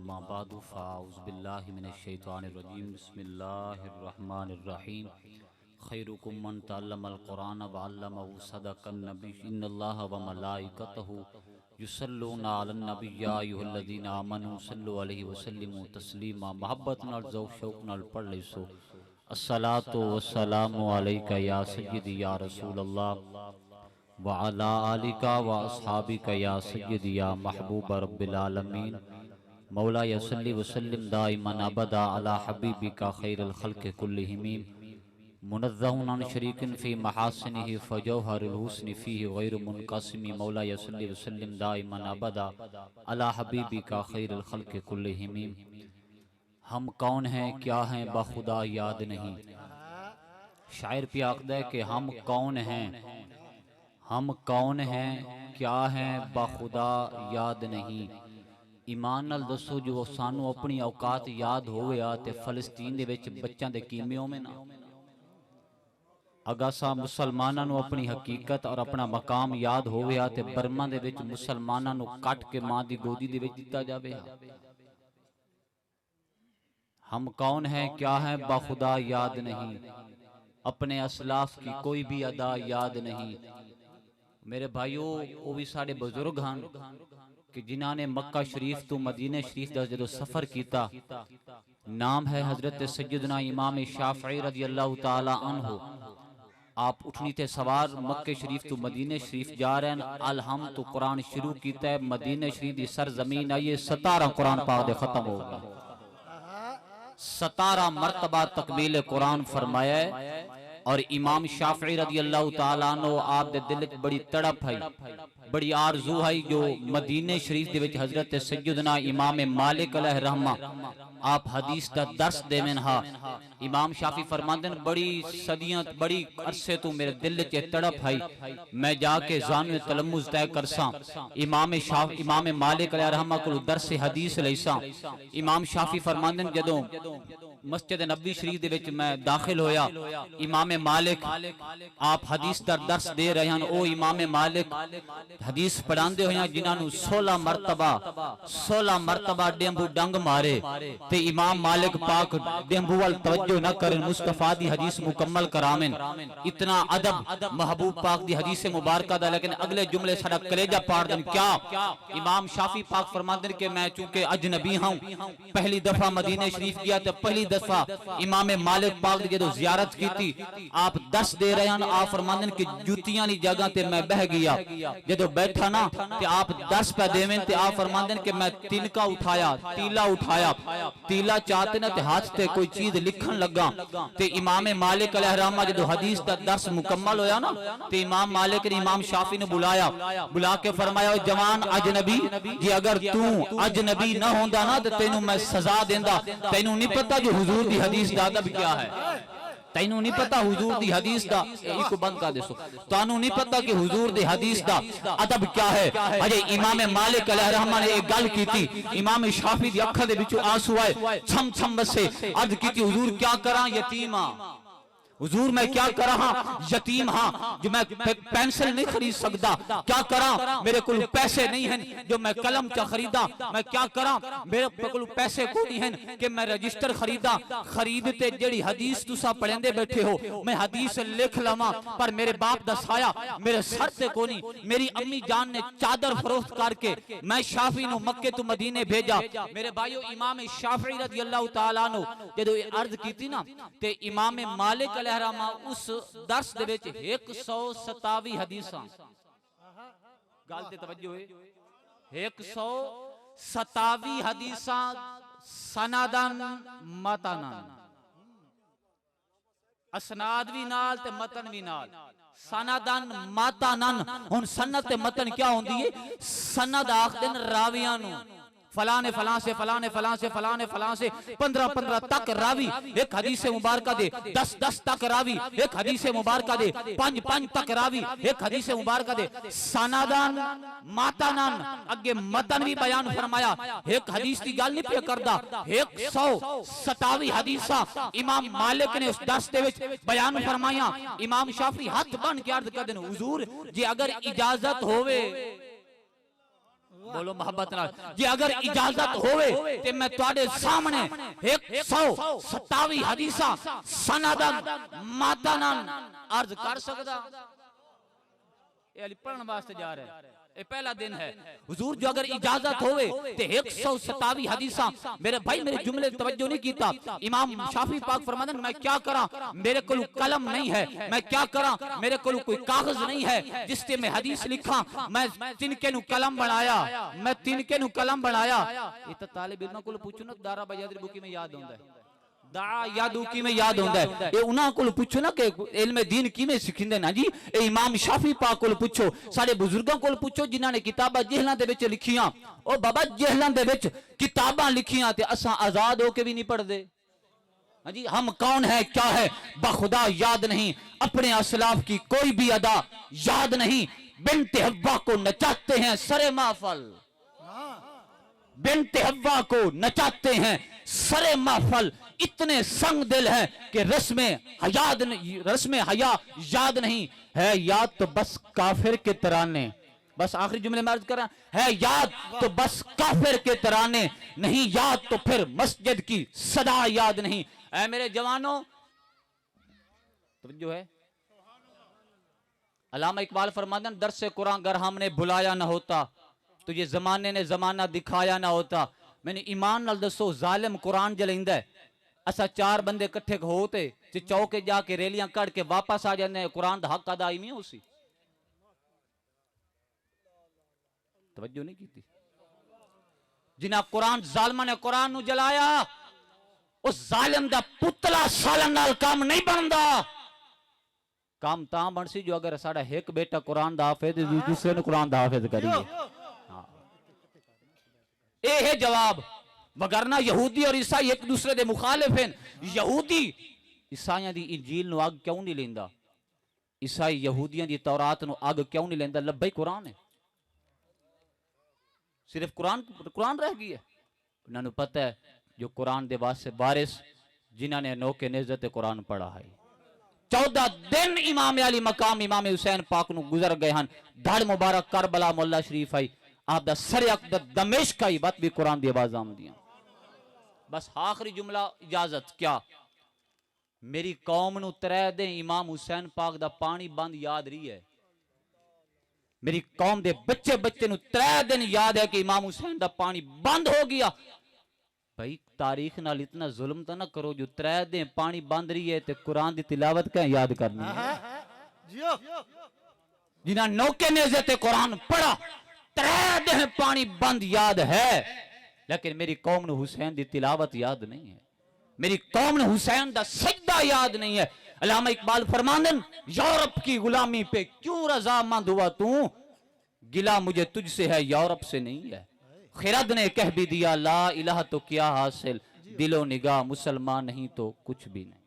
अम्मा बादु फ़ाऊज़ु बिल्लाहि मिनश्शैतानिर्रजीम बिस्मिल्लाहिर्रहमानिर्रहीम खैरुकुम मन तअल्लमल क़ुरान व अल्लमहु सदक़न नबी इन्नल्लाह व मलाइकतहु युसल्लूना अलन नबी या अय्युहल्लज़ीना आमनू सल्लु अलैहि व सल्लिमू तस्लीमा। मोहब्बत नाल ज़ौक़ शौक़ नाल पढ़ लैसो। अस्सलातु वस्सलामु अलैका या सय्यदी या रसूलल्लाह व अला आलिका व अस्हाबिका या सय्यदी या महबूब रब्बिल आलमीन। मौला यसल्ली वसल्लिम दाइमन अबदा अला हबीबिका खैरुल खल्क़ि कुल्लिहिम मुनज़्ज़हुन अन शरीकिन फ़ी महासिनिही फ़जौहरुल हुस्नि फ़ीहि गैरु मुनक़सिमी। मौला यसल्ली वसल्लिम दाइमन अबदा अला हबीबिका खैरुल खल्क़ि कुल्लिहिम। हम कौन हैं क्या हैं बाखुदा याद नहीं। शायर पे आखदा है कि हम कौन हैं क्या हैं बाखुदा याद नहीं। ईमान नाल दसो जो सानू अपनी औकात याद होवे ते फलस्तीन दे विच बच्चों के कीमे होवे ना। अगर सा मुसलमाना नू अपनी हकीकत और अपना मकाम याद होवे ते बर्मा दे विच मुसलमाना नू कट के मां दी गोदी दे विच दिता जावे। हम कौन हैं क्या हैं बाखुदा याद नहीं। अपने असलाफ की कोई भी अदा याद नहीं। मेरे भाइयों वो भी साढ़े बुजुर्ग हैं कि जिन्हों ने मक्का शरीफ तो मदीने शरीफ का जो सफर किया। नाम है हजरत सैयदना इमाम शाफई रज़ी अल्लाह ताला अन्हु। आप उठनी ते सवार मक्के शरीफ तो मदीने शरीफ जा रहे हैं। अलहम तो कुरान शुरू किया है। मदीने शरीफ की सरजमीन आइए 17 कुरान पाक दे खत्म हो गए। 17 मरतबा तकमील कुरान फरमाया है। और इमाम शाफई रज़ी अल्लाह ताला अन्हु आप दे दिल च बड़ी तड़प है, बड़ी आरजू है जो मदीने शरीफ दे विच हजरत सैयदना इमाम मालिक अलैहि रहमा आप हदीस का दर्स देवें। हाँ इमाम शाफी फरमांदे बड़ी सदियां बड़ी अरसे तो मेरे दिल च तड़प है, मैं जाके जान तलम्मुज तय करसा इमाम मालिक अलैहि रहमा को दर्स हदीस लैसा। इमाम शाफी फरमांदे जदों मस्जिद नबी शरीफ दे विच मैं दाखिल होया, इमाम मालिक आप हदीस का दर्स दे रहे हैं। ओ इमाम मालिक हदीस पढ़ाते हुए जिन्होंने 16 मरतबा डेंबू डंग मारे ते इमाम मालिक पाक डेंबू वाल तवज्जो न करें, मुस्तफा दी हदीस मुकम्मल करावें। इतना अदब महबूब पाक दी हदीस मुबारक दा। लेकिन अगले जुमले साडा कलेजा पाड़ देन। क्या इमाम शाफी पाक फरमाते हैं कि मैं चूंकि अजनबी हूं, पहली दफा मदीने शरीफ गया तो पहली दफा इमाम मालिक पाक दी जो जियारत की आप दस दे रहे हैं। आप फरमाते हैं कि जूतियां दी जगह ते मैं बह गया। जो बैठा ना ते आप दस पे देवें ते आप फरमाते हैं कि मैं तिनका उठाया, तीला उठाया, तीला चाहते ना ते हाथ ते कोई चीज लिखन लगा ते इमाम मालिक अलैहि रहमा जो हदीस का दर्स मुकम्मल होया ना ते इमाम मालिक ने इमाम शाफी ने बुलाया, बुला के फरमाया जवान अजनबी जी अगर तू अजनबी न होंदा ना तो तेनू मैं सजा देंदा। तेनू नहीं पता जो हुजूर दी हदीस दा अदब क्या है। तैनू नहीं पता हुजूर दी हदीस दा एक बंद कर देसो। तानू नहीं पता कि हुजूर दी हदीस दा अदब क्या है। अजे इमाम मालिक अलैहि रहमा ने एक गल की थी। इमाम शाफी दी अखां दे विचों आंसू आए, छम छम बसे। अर्ज की हुजूर क्या करा यतीमा, हुजूर मैं क्या करा यतीम हाँ जो मैं पेंसिल नहीं खरीद सकता। क्या करा मेरे को पैसे नहीं हैं जो मैं कलम चा खरीदा। मैं क्या करा मेरे को पैसे को नहीं हैं कि मैं रजिस्टर खरीदा। खरीदते जेड़ी हदीस तुसा पढ़ेंदे बैठे हो मैं हदीस लिख लवा पर मेरे बाप दा साया मेरे सर से को नहीं। मेरी अम्मी जान ने चादर फरोख्त करके मैं शाफी नु मक्के तो मदीने भेजा। मेरे भाइयों इमाम शाफी रज़ी अल्लाह ताला अन्हु जदों अर्ज कीती ना ते इमाम मालिक उस दर्स दे विच 127 हदीसां गल ते तवज्जो है 127 हदीसां सनदन मतनन असनाद भी नाल ते मतन भी नाल सनदन मतनन। हुन सनद ते मतन क्या होंदी है। सनद आखदे न रावियां नु फलाने फलां से फलाने फलां से फलाने फलां से 15-15 तक रावी एक हदीस मुबारक दे, 10-10 तक रावी एक हदीस मुबारक दे, 5-5 तक रावी एक हदीस मुबारक दे। सनदन मतनन अगे मतन भी बयान फरमाया। एक हदीस की गल नहीं पे करदा 127 हदीसा इमाम मालिक ने उस दस दे विच बयान फरमाया। इमाम शाफी हाथ बन के अर्ज कर देन हुजूर जी अगर इजाजत होवे बोलो मोहब्बत नाल जे अगर इजाजत होवे ते मैं तुहाडे सामने 127 हदीसा सनदन मतनन अर्ज कर सकदा। ये अली पढ़न वास्ते जा रहे हैं, ये पहला दिन है। हुजूर जो अगर इजाजत होवे ते 127 हदीसा मेरे भाई मेरे जुमले तवज्जो नहीं कीता। इमाम शाफी पाक फरमाते मैं क्या करा, मेरे को कलम नहीं है, मैं क्या करा, मेरे को कोई कागज नहीं है जिससे मैं हदीस लिखा। मैं तिनके नु कलम बनाया, मैं तिनके नु कलम बनाया। ये तो तालिब इल्म को पूछो ना, दारा बजादरी बुकी में याद होंदा है, दा यादू की में याद होंदा है। ये उन्हां को पूछो ना कि इल्म दीन की में सिखिंदे ना जी। ए इमाम शाफी पाक को पूछो, साडे बुजुर्गां को पूछो जिन्हां ने किताबां जेहलां दे विच लिखियां। ओ बाबा जेहलां दे विच किताबां लिखियां ते असां आजाद होके भी नहीं पढ़दे। हां जी, हम कौन है क्या है बखुदा याद नहीं, अपने असलाफ की कोई भी अदा याद नहीं। बिन्ते हव्वा को नचाते हैं सरे महफल, बिन्ते हव्वा को नचाते हैं सरे महफल। इतने संग दिल है कि रस्म हया याद नहीं है, याद तो बस काफिर के तराने। बस आखिरी जुमले में अर्ज कर रहा है, याद तो बस काफिर के तराने, नहीं याद तो फिर मस्जिद की सदा याद नहीं। ऐ मेरे जवानों, तो जो है अल्लामा इकबाल फरमाते हैं, दर्स कुरान अगर हमने बुलाया ना होता तो ये जमाने ने जमाना दिखाया ना होता। मैंने ईमान नाल दसो, जालिम कुरान जलेंदा है, असा चार बंदे इकट्ठे होते ते चौके जाके रैलियां कड़ के वापस आ जाते हैं, कुरान दा हक अदा नहीं होसी। तवज्जो नहीं की जिन्हें कुरान जालिमां ने कुरान नु जलाया, उस जालिम दा पुतला सालन नाल काम नहीं बनदा। काम तां बनसी जो अगर साडा एक बेटा कुरान दा हाफिज दूसरे ने कुरान दा हाफिज करिए। ए है जवाब, वगरना यहूदी और ईसाई एक दूसरे दे मुखालिफ हैं। यहूदी ईसाइयां दी इंजील नु अग क्यों नहीं लेंदा, ईसाई यहूदियां दी तौरात नु अग क्यों नहीं लेंदा? लब्बई कुरान है, सिर्फ कुरान रह गई है। उन्होंने पता है जो कुरान दे वास्ते वारिस जिन्हां ने अनोखे नेज़त कुरान पढ़ा है। 14 दिन इमाम अली मकाम इमाम हुसैन पाक नु गुजर गए हैं। धड़ मुबारक करबला मोहल्ला शरीफ आई, आप दा सरे अक़दस दमिश्क आई बात भी कुरान दी आवाज आमदियां। बस आखिरी जुमला इजाजत क्या, मेरी कौम नु 3 दिन इमाम हुसैन पाक दा पानी बंद याद रही है। मेरी कौम दे बच्चे बच्चे नु 3 दिन याद है कि इमाम हुसैन दा पानी बंद हो गया। भाई तारीख नाल इतना जुल्म तो ना करो, जो 3 दिन पानी बंद रही है ते कुरान दी तिलावत क्या याद करनी है। जिन्हां नौके नेज़े ते कुरान पढ़ा 3 दिन पानी बंद याद है, लेकिन मेरी कौम ने हुसैन दी तिलावत याद नहीं है, मेरी कौम ने हुसैन दा सजदा याद नहीं है। अल्लामा इकबाल फरमाते हैं, यूरोप की गुलामी पे क्यों रजामंद हुआ तू, गिला मुझे तुझसे है यूरोप से नहीं है। खिरद ने कह भी दिया ला इलाहा तो क्या हासिल, दिलो निगाह मुसलमान नहीं तो कुछ भी नहीं।